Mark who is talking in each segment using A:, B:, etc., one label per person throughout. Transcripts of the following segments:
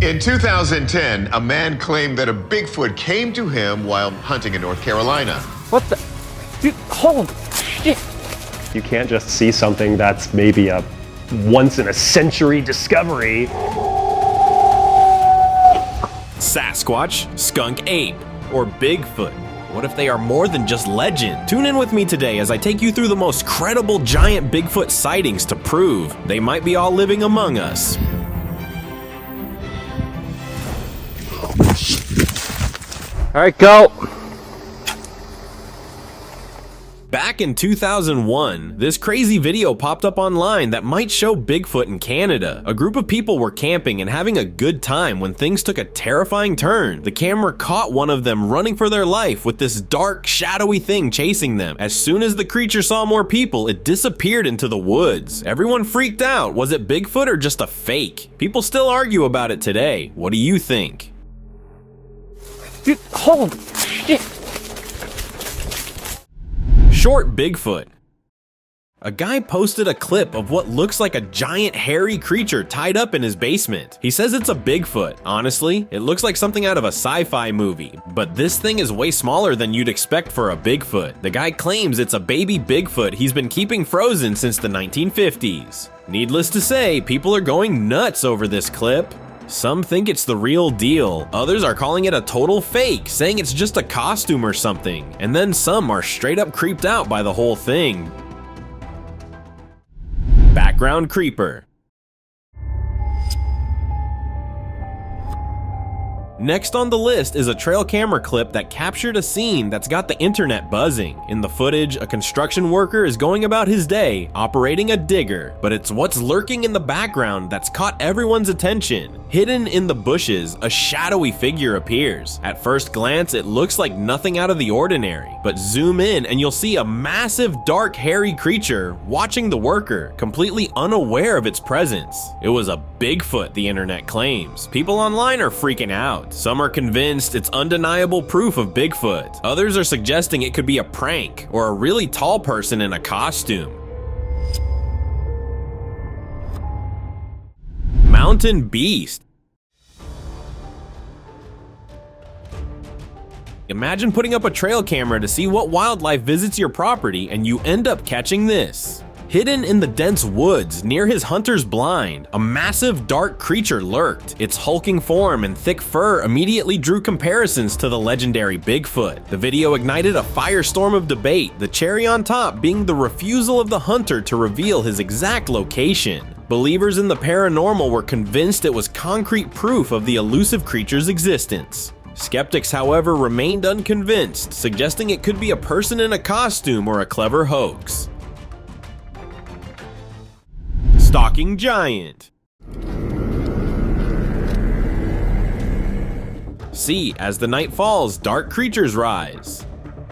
A: In 2010, a man claimed that a Bigfoot came to him while hunting in North Carolina.
B: What the? Dude, holy shit.
C: You can't just see something that's maybe a once-in-a-century discovery.
D: Sasquatch, Skunk Ape, or Bigfoot. What if they are more than just legend? Tune in with me today as I take you through the most credible giant Bigfoot sightings to prove they might be all living among us.
B: All right, go.
D: Back in 2001, this crazy video popped up online that might show Bigfoot in Canada. A group of people were camping and having a good time when things took a terrifying turn. The camera caught one of them running for their life with this dark, shadowy thing chasing them. As soon as the creature saw more people, it disappeared into the woods. Everyone freaked out. Was it Bigfoot or just a fake? People still argue about it today. What do you think?
B: Dude, holy shit.
D: Short Bigfoot. A guy posted a clip of what looks like a giant hairy creature tied up in his basement. He says it's a Bigfoot. Honestly, it looks like something out of a sci-fi movie, but this thing is way smaller than you'd expect for a Bigfoot. The guy claims it's a baby Bigfoot he's been keeping frozen since the 1950s. Needless to say, people are going nuts over this clip. Some think it's the real deal, others are calling it a total fake, saying it's just a costume or something, and then some are straight up creeped out by the whole thing. Background creeper. Next on the list is a trail camera clip that captured a scene that's got the internet buzzing. In the footage, a construction worker is going about his day, operating a digger, but it's what's lurking in the background that's caught everyone's attention. Hidden in the bushes, a shadowy figure appears. At first glance, it looks like nothing out of the ordinary, but zoom in and you'll see a massive, dark, hairy creature watching the worker, completely unaware of its presence. It was a Bigfoot, the internet claims. People online are freaking out. Some are convinced it's undeniable proof of Bigfoot. Others are suggesting it could be a prank or a really tall person in a costume. Mountain beast. Imagine putting up a trail camera to see what wildlife visits your property and you end up catching this. Hidden in the dense woods near his hunter's blind, a massive dark creature lurked. Its hulking form and thick fur immediately drew comparisons to the legendary Bigfoot. The video ignited a firestorm of debate, the cherry on top being the refusal of the hunter to reveal his exact location. Believers in the paranormal were convinced it was concrete proof of the elusive creature's existence. Skeptics, however, remained unconvinced, suggesting it could be a person in a costume or a clever hoax. Stalking giant. See, as the night falls, dark creatures rise.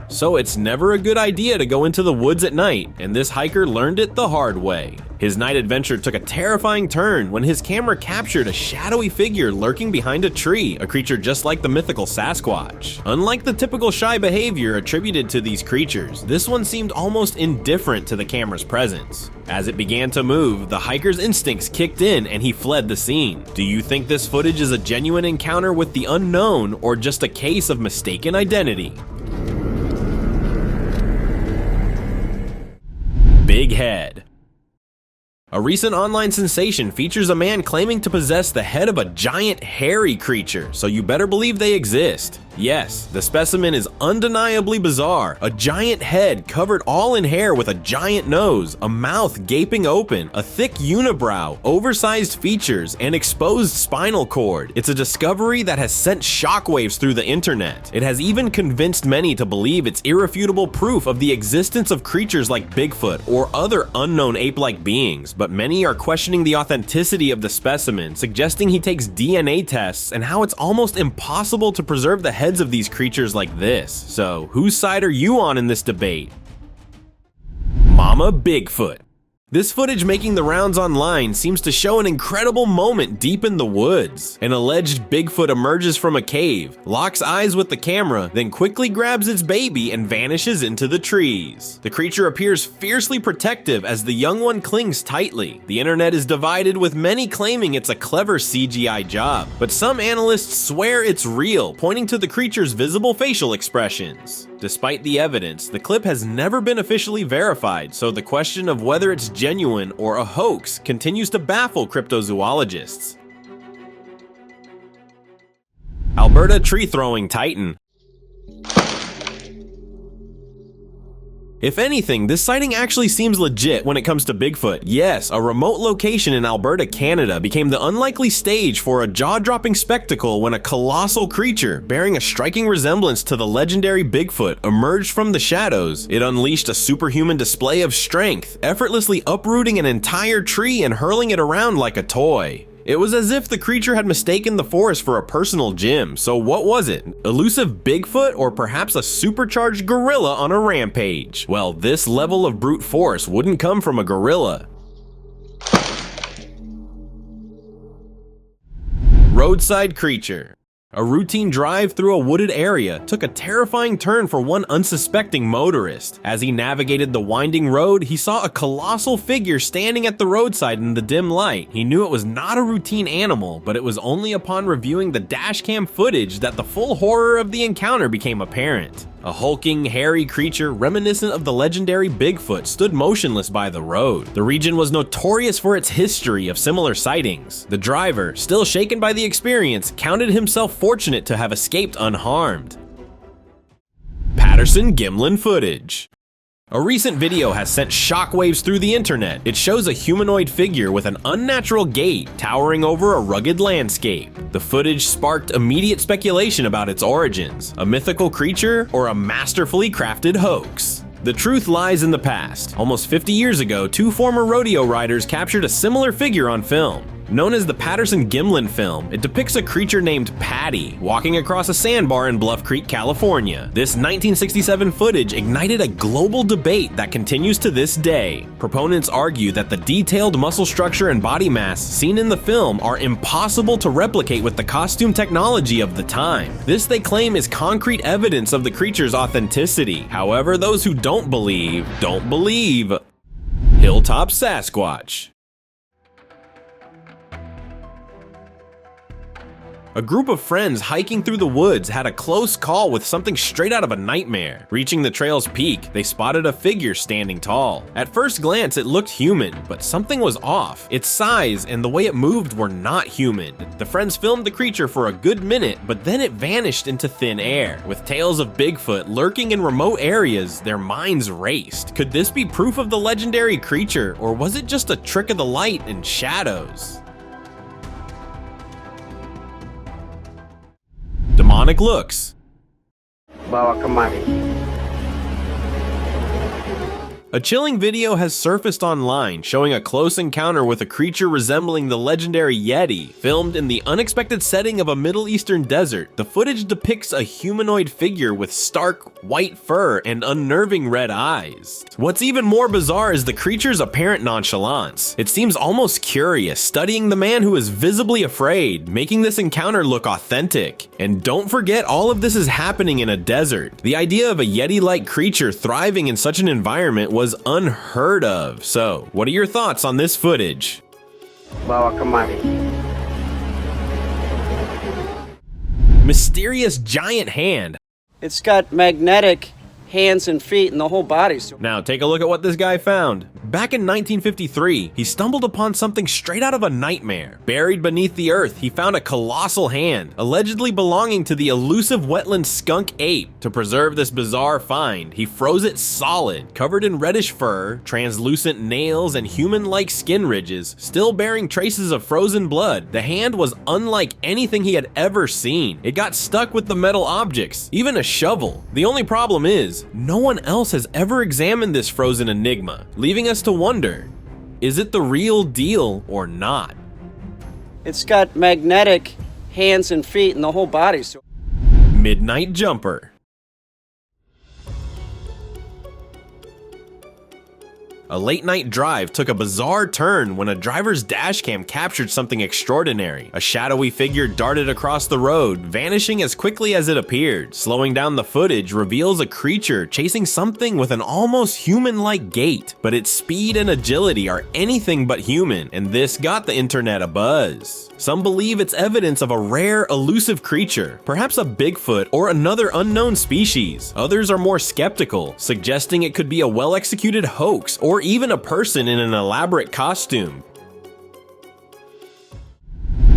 D: So it's never a good idea to go into the woods at night, and this hiker learned it the hard way. His night adventure took a terrifying turn when his camera captured a shadowy figure lurking behind a tree, a creature just like the mythical Sasquatch. Unlike the typical shy behavior attributed to these creatures, this one seemed almost indifferent to the camera's presence. As it began to move, the hiker's instincts kicked in and he fled the scene. Do you think this footage is a genuine encounter with the unknown or just a case of mistaken identity? Big head. A recent online sensation features a man claiming to possess the head of a giant hairy creature, so you better believe they exist. Yes, the specimen is undeniably bizarre. A giant head covered all in hair with a giant nose, a mouth gaping open, a thick unibrow, oversized features, and exposed spinal cord. It's a discovery that has sent shockwaves through the internet. It has even convinced many to believe it's irrefutable proof of the existence of creatures like Bigfoot or other unknown ape-like beings, but many are questioning the authenticity of the specimen, suggesting he takes DNA tests and how it's almost impossible to preserve the heads of these creatures like this. So, whose side are you on in this debate? Mama Bigfoot. This footage making the rounds online seems to show an incredible moment deep in the woods. An alleged Bigfoot emerges from a cave, locks eyes with the camera, then quickly grabs its baby and vanishes into the trees. The creature appears fiercely protective as the young one clings tightly. The internet is divided, with many claiming it's a clever CGI job, but some analysts swear it's real, pointing to the creature's visible facial expressions. Despite the evidence, the clip has never been officially verified, so the question of whether it's genuine or a hoax continues to baffle cryptozoologists. Alberta tree-throwing titan. If anything, this sighting actually seems legit when it comes to Bigfoot. Yes, a remote location in Alberta, Canada became the unlikely stage for a jaw-dropping spectacle when a colossal creature, bearing a striking resemblance to the legendary Bigfoot, emerged from the shadows. It unleashed a superhuman display of strength, effortlessly uprooting an entire tree and hurling it around like a toy. It was as if the creature had mistaken the forest for a personal gym. So what was it? Elusive Bigfoot, or perhaps a supercharged gorilla on a rampage? Well, this level of brute force wouldn't come from a gorilla. Roadside creature. A routine drive through a wooded area took a terrifying turn for one unsuspecting motorist. As he navigated the winding road, he saw a colossal figure standing at the roadside in the dim light. He knew it was not a routine animal, but it was only upon reviewing the dashcam footage that the full horror of the encounter became apparent. A hulking, hairy creature reminiscent of the legendary Bigfoot stood motionless by the road. The region was notorious for its history of similar sightings. The driver, still shaken by the experience, counted himself fortunate to have escaped unharmed. Patterson-Gimlin footage. A recent video has sent shockwaves through the internet. It shows a humanoid figure with an unnatural gait towering over a rugged landscape. The footage sparked immediate speculation about its origins: a mythical creature or a masterfully crafted hoax. The truth lies in the past. Almost 50 years ago, two former rodeo riders captured a similar figure on film. Known as the Patterson-Gimlin film, it depicts a creature named Patty walking across a sandbar in Bluff Creek, California. This 1967 footage ignited a global debate that continues to this day. Proponents argue that the detailed muscle structure and body mass seen in the film are impossible to replicate with the costume technology of the time. This, they claim, is concrete evidence of the creature's authenticity. However, those who don't believe, don't believe. Hilltop Sasquatch. A group of friends hiking through the woods had a close call with something straight out of a nightmare. Reaching the trail's peak, they spotted a figure standing tall. At first glance, it looked human, but something was off. Its size and the way it moved were not human. The friends filmed the creature for a good minute, but then it vanished into thin air. With tales of Bigfoot lurking in remote areas, their minds raced. Could this be proof of the legendary creature, or was it just a trick of the light and shadows? Demonic looks.
E: Bawa kemari.
D: A chilling video has surfaced online showing a close encounter with a creature resembling the legendary Yeti, filmed in the unexpected setting of a Middle Eastern desert. The footage depicts a humanoid figure with stark white fur and unnerving red eyes. What's even more bizarre is the creature's apparent nonchalance. It seems almost curious, studying the man who is visibly afraid, making this encounter look authentic. And don't forget, all of this is happening in a desert. The idea of a Yeti-like creature thriving in such an environment was unheard of. So, what are your thoughts on this footage?
E: Bawa kemari.
D: Mysterious giant hand.
E: It's got magnetic hands and feet and the whole body.
D: Now take a look at what this guy found. Back in 1953, he stumbled upon something straight out of a nightmare. Buried beneath the earth, he found a colossal hand, allegedly belonging to the elusive wetland skunk ape. To preserve this bizarre find, he froze it solid, covered in reddish fur, translucent nails, and human-like skin ridges, still bearing traces of frozen blood. The hand was unlike anything he had ever seen. It got stuck with the metal objects, even a shovel. The only problem is, no one else has ever examined this frozen enigma, leaving us to wonder, is it the real deal or not?
E: It's got magnetic hands and feet and the whole body.
D: Midnight jumper. A late-night drive took a bizarre turn when a driver's dashcam captured something extraordinary. A shadowy figure darted across the road, vanishing as quickly as it appeared. Slowing down the footage reveals a creature chasing something with an almost human-like gait, but its speed and agility are anything but human, and this got the internet abuzz. Some believe it's evidence of a rare, elusive creature, perhaps a Bigfoot or another unknown species. Others are more skeptical, suggesting it could be a well-executed hoax or even a person in an elaborate costume.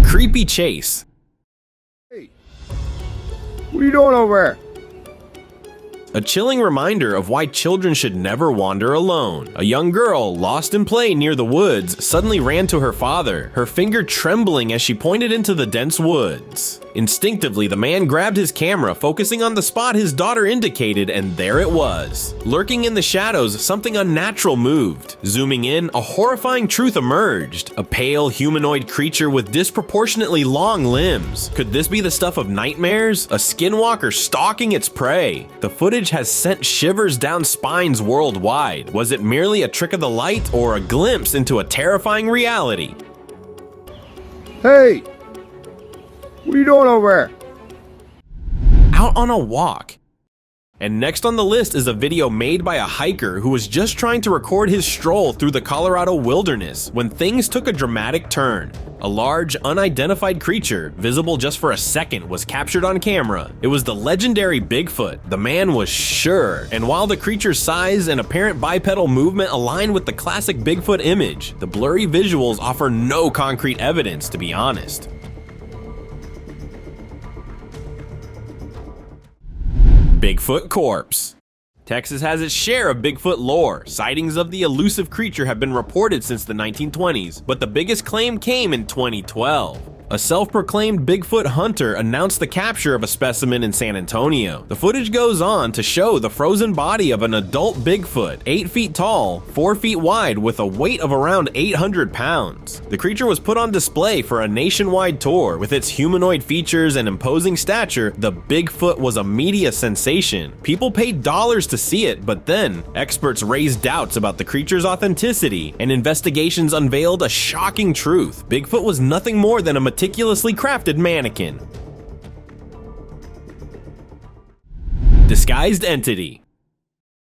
D: Creepy chase.
F: Hey, what are you doing over there?
D: A chilling reminder of why children should never wander alone. A young girl, lost in play near the woods, suddenly ran to her father, her finger trembling as she pointed into the dense woods. Instinctively, the man grabbed his camera, focusing on the spot his daughter indicated, and there it was. Lurking in the shadows, something unnatural moved. Zooming in, a horrifying truth emerged. A pale, humanoid creature with disproportionately long limbs. Could this be the stuff of nightmares? A skinwalker stalking its prey? The footage has sent shivers down spines worldwide. Was it merely a trick of the light or a glimpse into a terrifying reality?
F: Hey, what are you doing over there?
D: Out on a walk. And next on the list is a video made by a hiker who was just trying to record his stroll through the Colorado wilderness when things took a dramatic turn. A large, unidentified creature, visible just for a second, was captured on camera. It was the legendary Bigfoot. The man was sure, and while the creature's size and apparent bipedal movement align with the classic Bigfoot image, the blurry visuals offer no concrete evidence, to be honest. Bigfoot corpse. Texas has its share of Bigfoot lore. Sightings of the elusive creature have been reported since the 1920s, but the biggest claim came in 2012. A self-proclaimed Bigfoot hunter announced the capture of a specimen in San Antonio. The footage goes on to show the frozen body of an adult Bigfoot, 8 feet tall, 4 feet wide, with a weight of around 800 pounds. The creature was put on display for a nationwide tour. With its humanoid features and imposing stature, the Bigfoot was a media sensation. People paid dollars to see it, but then experts raised doubts about the creature's authenticity, and investigations unveiled a shocking truth. Bigfoot was nothing more than a meticulously crafted mannequin. Disguised entity.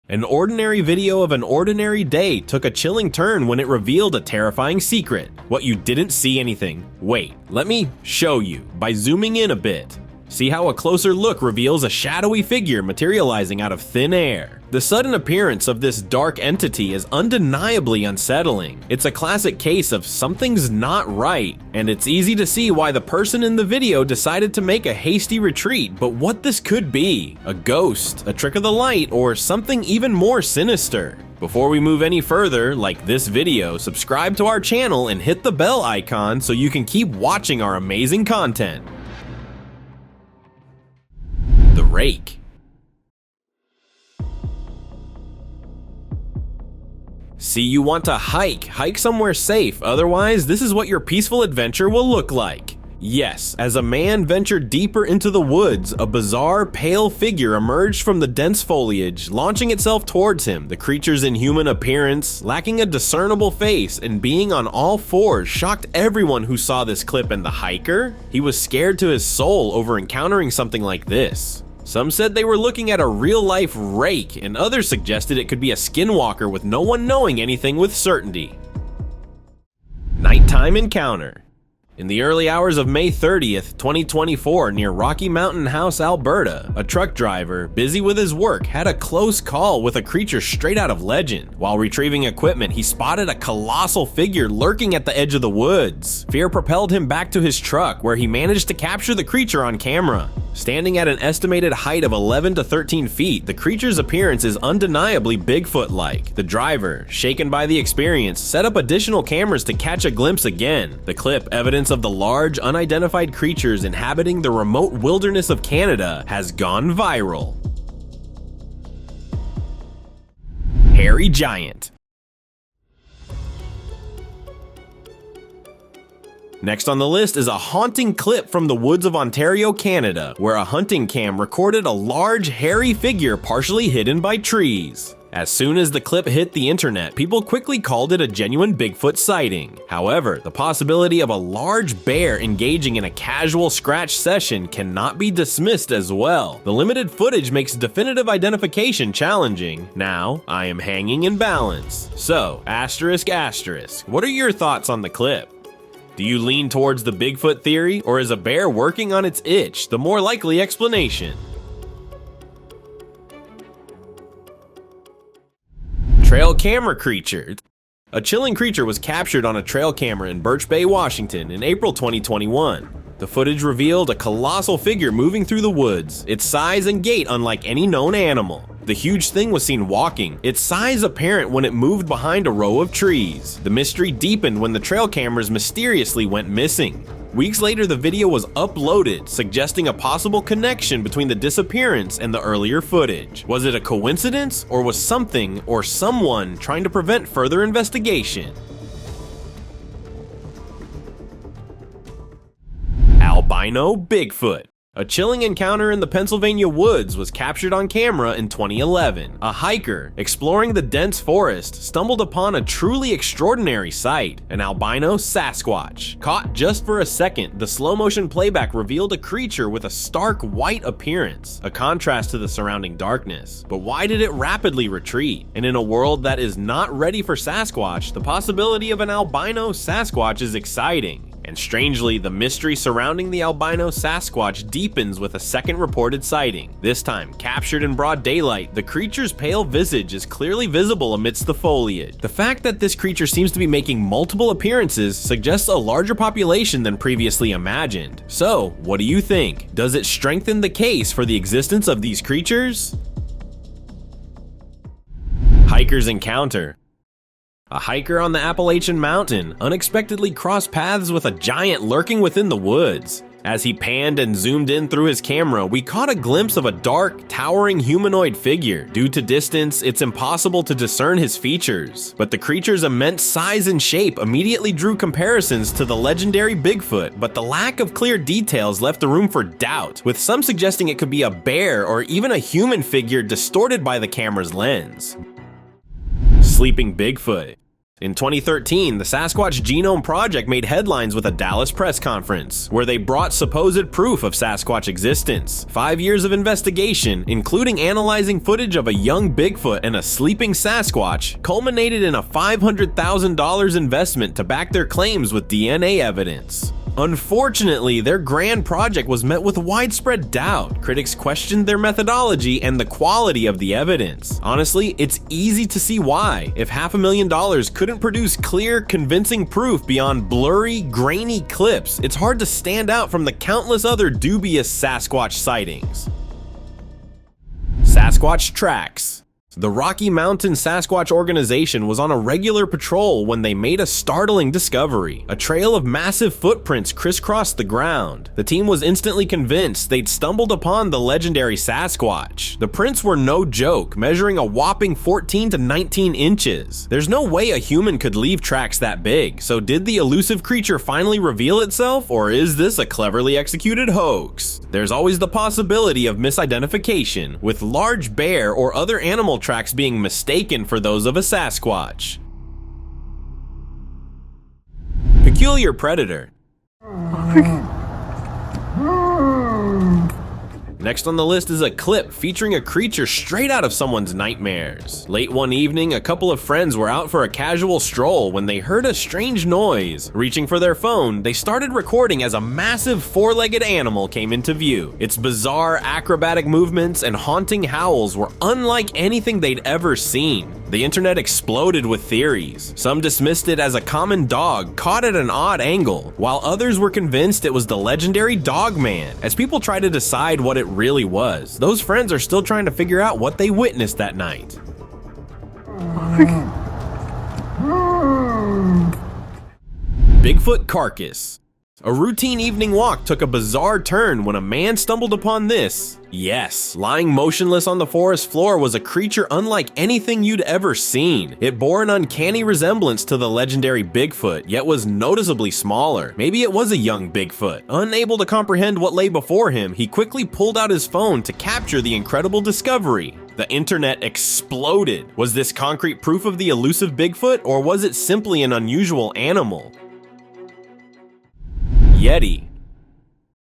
D: An ordinary video of an ordinary day took a chilling turn when it revealed a terrifying secret. What you didn't see anything. Wait, let me show you by zooming in a bit. See how a closer look reveals a shadowy figure materializing out of thin air. The sudden appearance of this dark entity is undeniably unsettling. It's a classic case of something's not right, and it's easy to see why the person in the video decided to make a hasty retreat, but what this could be? A ghost, a trick of the light, or something even more sinister? Before we move any further, like this video, subscribe to our channel and hit the bell icon so you can keep watching our amazing content. The rake. See, you want to hike somewhere safe, otherwise this is what your peaceful adventure will look like. Yes, as a man ventured deeper into the woods, a bizarre, pale figure emerged from the dense foliage, launching itself towards him. The creature's inhuman appearance, lacking a discernible face, and being on all fours shocked everyone who saw this clip, and the hiker? He was scared to his soul over encountering something like this. Some said they were looking at a real-life rake, and others suggested it could be a skinwalker with no one knowing anything with certainty. Nighttime encounter. In the early hours of May 30th, 2024, near Rocky Mountain House, Alberta, a truck driver, busy with his work, had a close call with a creature straight out of legend. While retrieving equipment, he spotted a colossal figure lurking at the edge of the woods. Fear propelled him back to his truck, where he managed to capture the creature on camera. Standing at an estimated height of 11 to 13 feet, the creature's appearance is undeniably Bigfoot-like. The driver, shaken by the experience, set up additional cameras to catch a glimpse again. The clip, evidence of the large, unidentified creatures inhabiting the remote wilderness of Canada, has gone viral. Hairy giant. Next on the list is a haunting clip from the woods of Ontario, Canada, where a hunting cam recorded a large, hairy figure partially hidden by trees. As soon as the clip hit the internet, people quickly called it a genuine Bigfoot sighting. However, the possibility of a large bear engaging in a casual scratch session cannot be dismissed as well. The limited footage makes definitive identification challenging. Now, I am hanging in balance. So, asterisk asterisk, what are your thoughts on the clip? Do you lean towards the Bigfoot theory, or is a bear working on its itch the more likely explanation? Trail camera creature. A chilling creature was captured on a trail camera in Birch Bay, Washington in April 2021. The footage revealed a colossal figure moving through the woods, its size and gait unlike any known animal. The huge thing was seen walking, its size apparent when it moved behind a row of trees. The mystery deepened when the trail cameras mysteriously went missing. Weeks later, the video was uploaded, suggesting a possible connection between the disappearance and the earlier footage. Was it a coincidence, or was something or someone trying to prevent further investigation? Albino Bigfoot. A chilling encounter in the Pennsylvania woods was captured on camera in 2011. A hiker, exploring the dense forest, stumbled upon a truly extraordinary sight, an albino Sasquatch. Caught just for a second, the slow-motion playback revealed a creature with a stark white appearance, a contrast to the surrounding darkness. But why did it rapidly retreat? And in a world that is not ready for Sasquatch, the possibility of an albino Sasquatch is exciting. And strangely, the mystery surrounding the albino Sasquatch deepens with a second reported sighting. This time, captured in broad daylight, the creature's pale visage is clearly visible amidst the foliage. The fact that this creature seems to be making multiple appearances suggests a larger population than previously imagined. So, what do you think? Does it strengthen the case for the existence of these creatures? Hiker's encounter. A hiker on the Appalachian mountain unexpectedly crossed paths with a giant lurking within the woods. As he panned and zoomed in through his camera, we caught a glimpse of a dark, towering humanoid figure. Due to distance, it's impossible to discern his features, but the creature's immense size and shape immediately drew comparisons to the legendary Bigfoot, but the lack of clear details left the room for doubt, with some suggesting it could be a bear or even a human figure distorted by the camera's lens. Sleeping Bigfoot. In 2013, the Sasquatch Genome Project made headlines with a Dallas press conference, where they brought supposed proof of Sasquatch existence. 5 years of investigation, including analyzing footage of a young Bigfoot and a sleeping Sasquatch, culminated in a $500,000 investment to back their claims with DNA evidence. Unfortunately, their grand project was met with widespread doubt. Critics questioned their methodology and the quality of the evidence. Honestly, it's easy to see why. If $500,000 couldn't produce clear, convincing proof beyond blurry, grainy clips, it's hard to stand out from the countless other dubious Sasquatch sightings. Sasquatch tracks. The Rocky Mountain Sasquatch organization was on a regular patrol when they made a startling discovery. A trail of massive footprints crisscrossed the ground. The team was instantly convinced they'd stumbled upon the legendary Sasquatch. The prints were no joke, measuring a whopping 14 to 19 inches. There's no way a human could leave tracks that big, so did the elusive creature finally reveal itself, or is this a cleverly executed hoax? There's always the possibility of misidentification, with large bear or other animal tracks being mistaken for those of a Sasquatch. Peculiar predator. Next on the list is a clip featuring a creature straight out of someone's nightmares. Late one evening, a couple of friends were out for a casual stroll when they heard a strange noise. Reaching for their phone, they started recording as a massive four-legged animal came into view. Its bizarre acrobatic movements and haunting howls were unlike anything they'd ever seen. The internet exploded with theories. Some dismissed it as a common dog caught at an odd angle, while others were convinced it was the legendary Dogman. As people try to decide what it really was, those friends are still trying to figure out what they witnessed that night. Bigfoot carcass. A routine evening walk took a bizarre turn when a man stumbled upon this. Yes, lying motionless on the forest floor was a creature unlike anything you'd ever seen. It bore an uncanny resemblance to the legendary Bigfoot, yet was noticeably smaller. Maybe it was a young Bigfoot. Unable to comprehend what lay before him, he quickly pulled out his phone to capture the incredible discovery. The internet exploded. Was this concrete proof of the elusive Bigfoot, or was it simply an unusual animal? Yeti.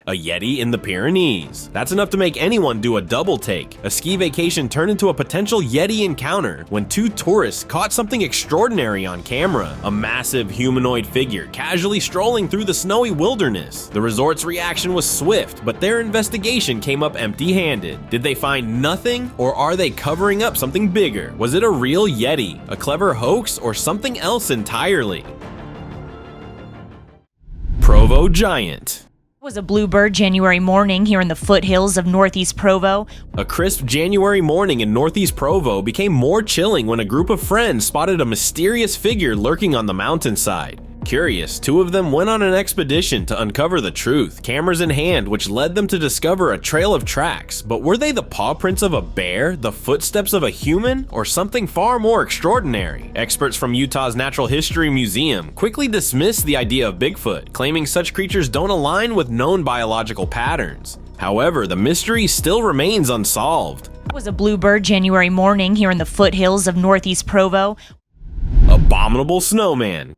D: A Yeti in the Pyrenees. That's enough to make anyone do a double take. A ski vacation turned into a potential Yeti encounter when two tourists caught something extraordinary on camera. A massive humanoid figure casually strolling through the snowy wilderness. The resort's reaction was swift, but their investigation came up empty-handed. Did they find nothing, or are they covering up something bigger? Was it a real Yeti, a clever hoax, or something else entirely? Provo Giant.
G: It was a bluebird January morning here in the foothills of northeast Provo.
D: A crisp January morning in northeast Provo became more chilling when a group of friends spotted a mysterious figure lurking on the mountainside. Curious, two of them went on an expedition to uncover the truth, cameras in hand, which led them to discover a trail of tracks. But were they the paw prints of a bear, the footsteps of a human, or something far more extraordinary? Experts from Utah's Natural History Museum quickly dismissed the idea of Bigfoot, claiming such creatures don't align with known biological patterns. However, the mystery still remains unsolved.
G: It was a bluebird January morning here in the foothills of northeast Provo.
D: Abominable snowman.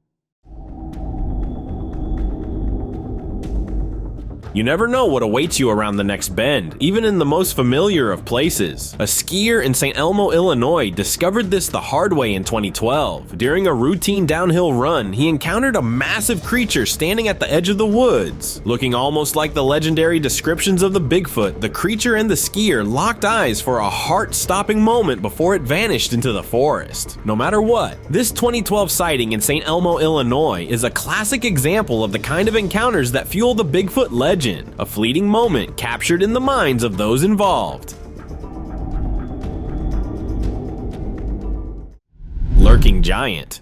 D: You never know what awaits you around the next bend, even in the most familiar of places. A skier in St. Elmo, Illinois discovered this the hard way in 2012. During a routine downhill run, he encountered a massive creature standing at the edge of the woods. Looking almost like the legendary descriptions of the Bigfoot, the creature and the skier locked eyes for a heart-stopping moment before it vanished into the forest. No matter what, this 2012 sighting in St. Elmo, Illinois is a classic example of the kind of encounters that fuel the Bigfoot legend. A fleeting moment captured in the minds of those involved. Lurking giant.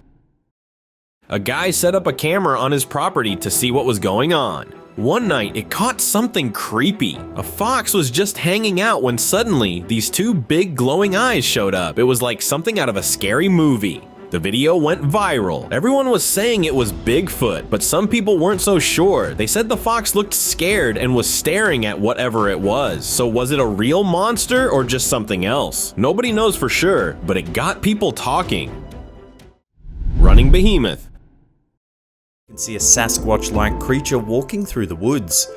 D: A guy set up a camera on his property to see what was going on. One night, it caught something creepy. A fox was just hanging out when suddenly, these two big glowing eyes showed up. It was like something out of a scary movie. The video went viral. Everyone was saying it was Bigfoot, but some people weren't so sure. They said the fox looked scared and was staring at whatever it was. So was it a real monster or just something else? Nobody knows for sure, but it got people talking. Running behemoth.
H: You can see a Sasquatch-like creature walking through the woods.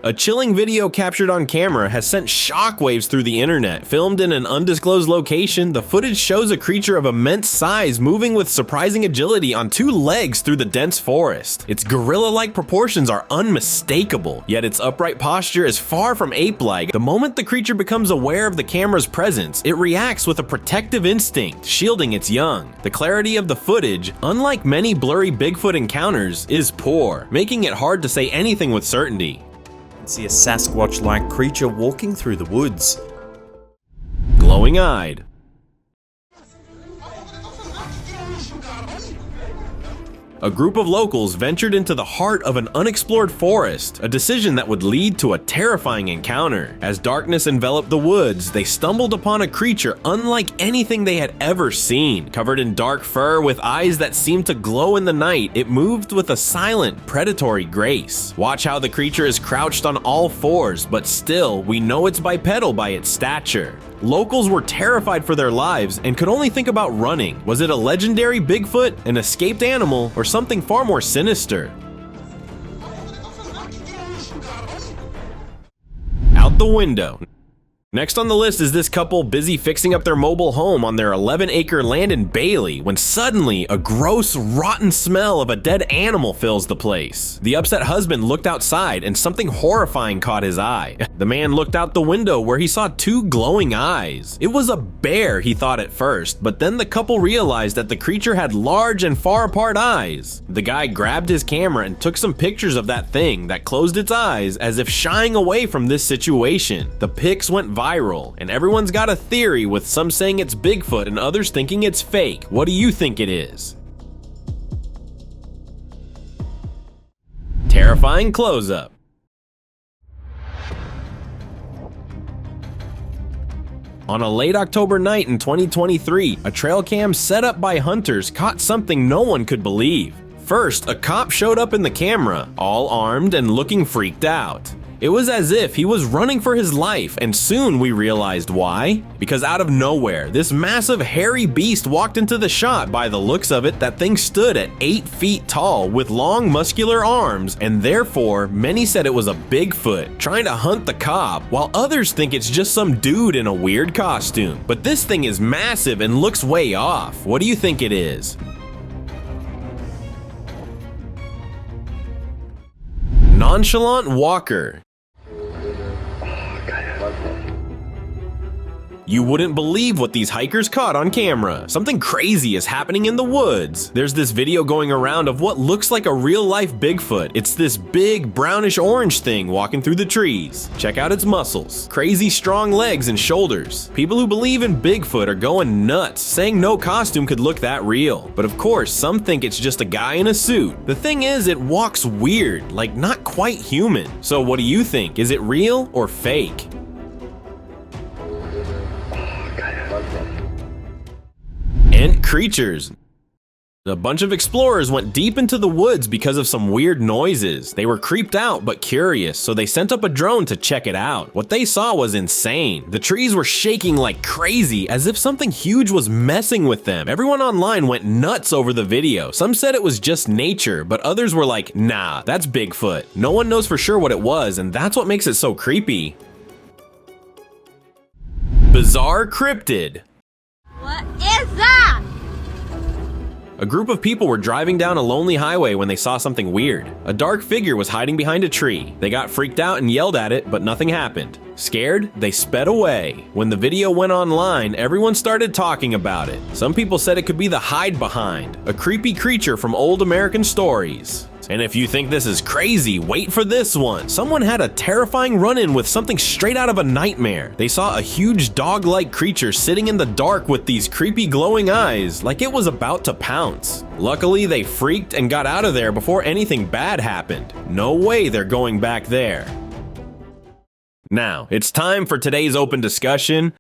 D: A chilling video captured on camera has sent shockwaves through the internet. Filmed in an undisclosed location, the footage shows a creature of immense size moving with surprising agility on two legs through the dense forest. Its gorilla-like proportions are unmistakable, yet its upright posture is far from ape-like. The moment the creature becomes aware of the camera's presence, it reacts with a protective instinct, shielding its young. The clarity of the footage, unlike many blurry Bigfoot encounters, is poor, making it hard to say anything with certainty.
H: See a Sasquatch-like creature walking through the woods.
D: Glowing-eyed. A group of locals ventured into the heart of an unexplored forest, a decision that would lead to a terrifying encounter. As darkness enveloped the woods, they stumbled upon a creature unlike anything they had ever seen. Covered in dark fur with eyes that seemed to glow in the night, it moved with a silent, predatory grace. Watch how the creature is crouched on all fours, but still, we know it's bipedal by its stature. Locals were terrified for their lives and could only think about running. Was it a legendary Bigfoot, an escaped animal, or something far more sinister? Out the window. Next on the list is this couple busy fixing up their mobile home on their 11-acre land in Bailey when suddenly a gross, rotten smell of a dead animal fills the place. The upset husband looked outside and something horrifying caught his eye. The man looked out the window where he saw two glowing eyes. It was a bear, he thought at first, but then the couple realized that the creature had large and far apart eyes. The guy grabbed his camera and took some pictures of that thing that closed its eyes as if shying away from this situation. The pics went viral, and everyone's got a theory, with some saying it's Bigfoot and others thinking it's fake. What do you think it is? Terrifying close-up. On a late October night in 2023, a trail cam set up by hunters caught something no one could believe. First, a cop showed up in the camera, all armed and looking freaked out. It was as if he was running for his life, and soon we realized why. Because out of nowhere, this massive hairy beast walked into the shot. By the looks of it, that thing stood at 8 feet tall with long muscular arms, and therefore many said it was a Bigfoot trying to hunt the cop, while others think it's just some dude in a weird costume. But this thing is massive and looks way off. What do you think it is? Nonchalant walker. You wouldn't believe what these hikers caught on camera. Something crazy is happening in the woods. There's this video going around of what looks like a real-life Bigfoot. It's this big brownish orange thing walking through the trees. Check out its muscles, crazy strong legs and shoulders. People who believe in Bigfoot are going nuts, saying no costume could look that real. But of course, some think it's just a guy in a suit. The thing is, it walks weird, like not quite human. So what do you think? Is it real or fake? Ant creatures. A bunch of explorers went deep into the woods because of some weird noises. They were creeped out but curious, so they sent up a drone to check it out. What they saw was insane. The trees were shaking like crazy, as if something huge was messing with them. Everyone online went nuts over the video. Some said it was just nature, but others were like, nah, that's Bigfoot. No one knows for sure what it was, and that's what makes it so creepy. Bizarre cryptid.
I: What is that?
D: A group of people were driving down a lonely highway when they saw something weird. A dark figure was hiding behind a tree. They got freaked out and yelled at it, but nothing happened. Scared, they sped away. When the video went online, everyone started talking about it. Some people said it could be the hide behind, a creepy creature from old American stories. And if you think this is crazy, wait for this one. Someone had a terrifying run-in with something straight out of a nightmare. They saw a huge dog-like creature sitting in the dark with these creepy glowing eyes, like it was about to pounce. Luckily, they freaked and got out of there before anything bad happened. No way they're going back there. Now, it's time for today's open discussion.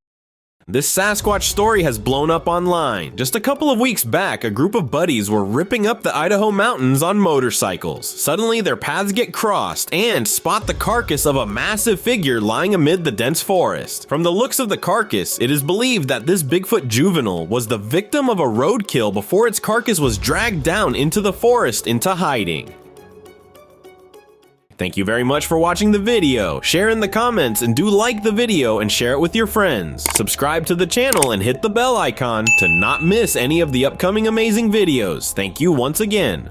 D: This Sasquatch story has blown up online. Just a couple of weeks back, a group of buddies were ripping up the Idaho mountains on motorcycles. Suddenly, their paths get crossed and spot the carcass of a massive figure lying amid the dense forest. From the looks of the carcass, it is believed that this Bigfoot juvenile was the victim of a roadkill before its carcass was dragged down into the forest into hiding. Thank you very much for watching the video. Share in the comments and do like the video and share it with your friends. Subscribe to the channel and hit the bell icon to not miss any of the upcoming amazing videos. Thank you once again.